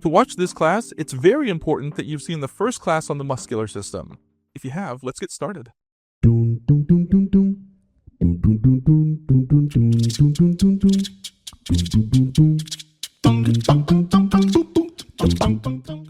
To watch this class, it's very important that you've seen the first class on the muscular system. If you have, let's get started.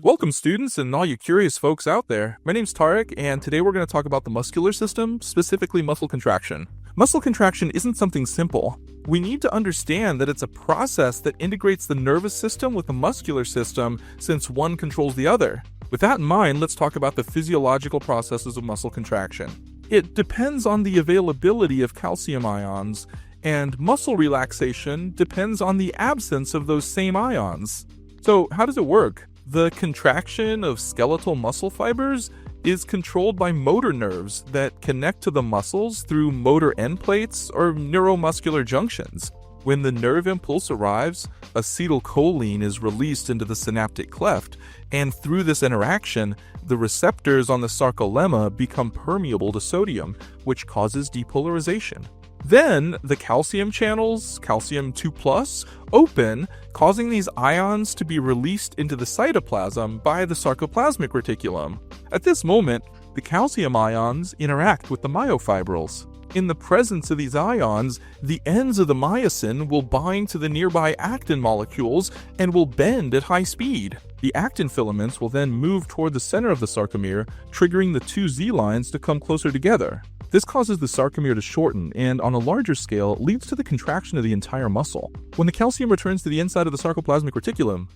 Welcome students and all you curious folks out there. My name's Tarek, and today we're going to talk about the muscular system, specifically muscle contraction. Muscle contraction isn't something simple. We need to understand that it's a process that integrates the nervous system with the muscular system, since one controls the other. With that in mind, let's talk about the physiological processes of muscle contraction. It depends on the availability of calcium ions, and muscle relaxation depends on the absence of those same ions. So how does it work? The contraction of skeletal muscle fibers is controlled by motor nerves that connect to the muscles through motor end plates or neuromuscular junctions. When the nerve impulse arrives, acetylcholine is released into the synaptic cleft, and through this interaction, the receptors on the sarcolemma become permeable to sodium, which causes depolarization. Then, the calcium channels, calcium 2+, open, causing these ions to be released into the cytoplasm by the sarcoplasmic reticulum. At this moment, the calcium ions interact with the myofibrils. In the presence of these ions, the ends of the myosin will bind to the nearby actin molecules and will bend at high speed. The actin filaments will then move toward the center of the sarcomere, triggering the two Z lines to come closer together. This causes the sarcomere to shorten and, on a larger scale, leads to the contraction of the entire muscle. When the calcium returns to the inside of the sarcoplasmic reticulum,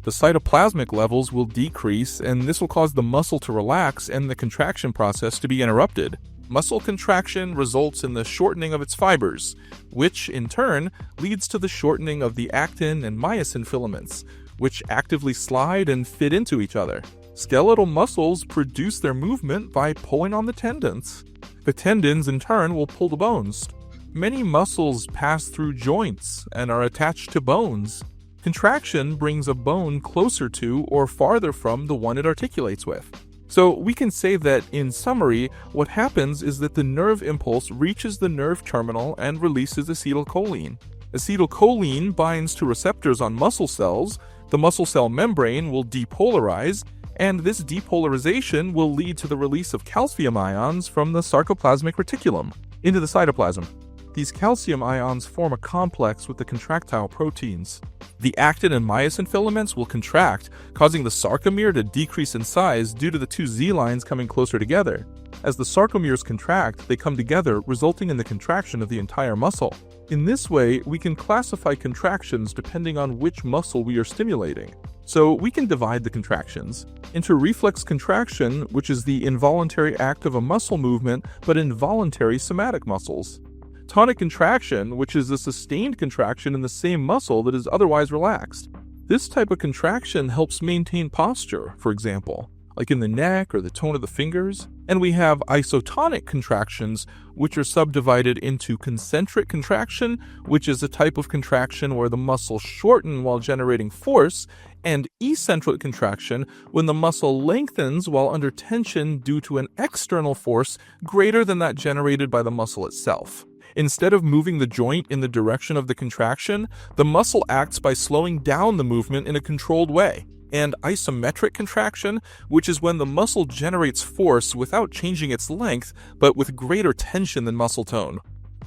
the cytoplasmic levels will decrease, and this will cause the muscle to relax and the contraction process to be interrupted. Muscle contraction results in the shortening of its fibers, which, in turn, leads to the shortening of the actin and myosin filaments, which actively slide and fit into each other. Skeletal muscles produce their movement by pulling on the tendons. The tendons, in turn, will pull the bones. Many muscles pass through joints and are attached to bones. Contraction brings a bone closer to or farther from the one it articulates with. So we can say that, in summary, what happens is that the nerve impulse reaches the nerve terminal and releases acetylcholine. Acetylcholine binds to receptors on muscle cells, the muscle cell membrane will depolarize, and this depolarization will lead to the release of calcium ions from the sarcoplasmic reticulum into the cytoplasm. These calcium ions form a complex with the contractile proteins. The actin and myosin filaments will contract, causing the sarcomere to decrease in size due to the two Z lines coming closer together. As the sarcomeres contract, they come together, resulting in the contraction of the entire muscle. In this way, we can classify contractions depending on which muscle we are stimulating. So we can divide the contractions into reflex contraction, which is the involuntary act of a muscle movement but involuntary somatic muscles. Tonic contraction, which is a sustained contraction in the same muscle that is otherwise relaxed. This type of contraction helps maintain posture, for example, like in the neck or the tone of the fingers. And we have isotonic contractions, which are subdivided into concentric contraction, which is a type of contraction where the muscles shorten while generating force, and eccentric contraction, when the muscle lengthens while under tension due to an external force greater than that generated by the muscle itself. Instead of moving the joint in the direction of the contraction, the muscle acts by slowing down the movement in a controlled way. And isometric contraction, which is when the muscle generates force without changing its length, but with greater tension than muscle tone.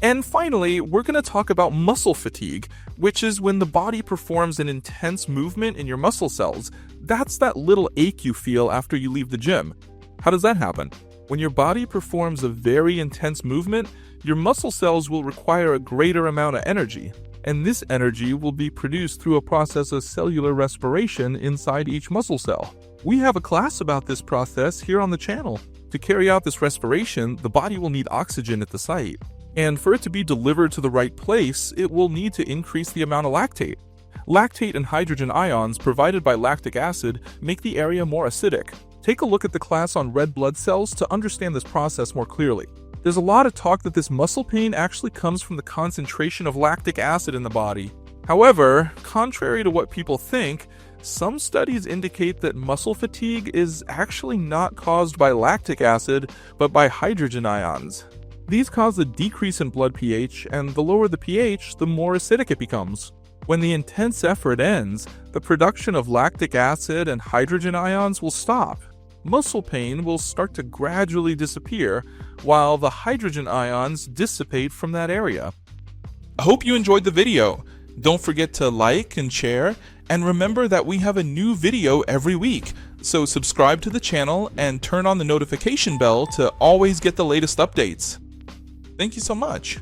And finally, we're going to talk about muscle fatigue, which is when the body performs an intense movement in your muscle cells. That's that little ache you feel after you leave the gym. How does that happen? When your body performs a very intense movement, your muscle cells will require a greater amount of energy, and this energy will be produced through a process of cellular respiration inside each muscle cell. We have a class about this process here on the channel. To carry out this respiration, the body will need oxygen at the site, and for it to be delivered to the right place, it will need to increase the amount of lactate. Lactate and hydrogen ions provided by lactic acid make the area more acidic. Take a look at the class on red blood cells to understand this process more clearly. There's a lot of talk that this muscle pain actually comes from the concentration of lactic acid in the body. However, contrary to what people think, some studies indicate that muscle fatigue is actually not caused by lactic acid, but by hydrogen ions. These cause a decrease in blood pH, and the lower the pH, the more acidic it becomes. When the intense effort ends, the production of lactic acid and hydrogen ions will stop. Muscle pain will start to gradually disappear, while the hydrogen ions dissipate from that area. I hope you enjoyed the video. Don't forget to like and share, and remember that we have a new video every week, so subscribe to the channel and turn on the notification bell to always get the latest updates. Thank you so much.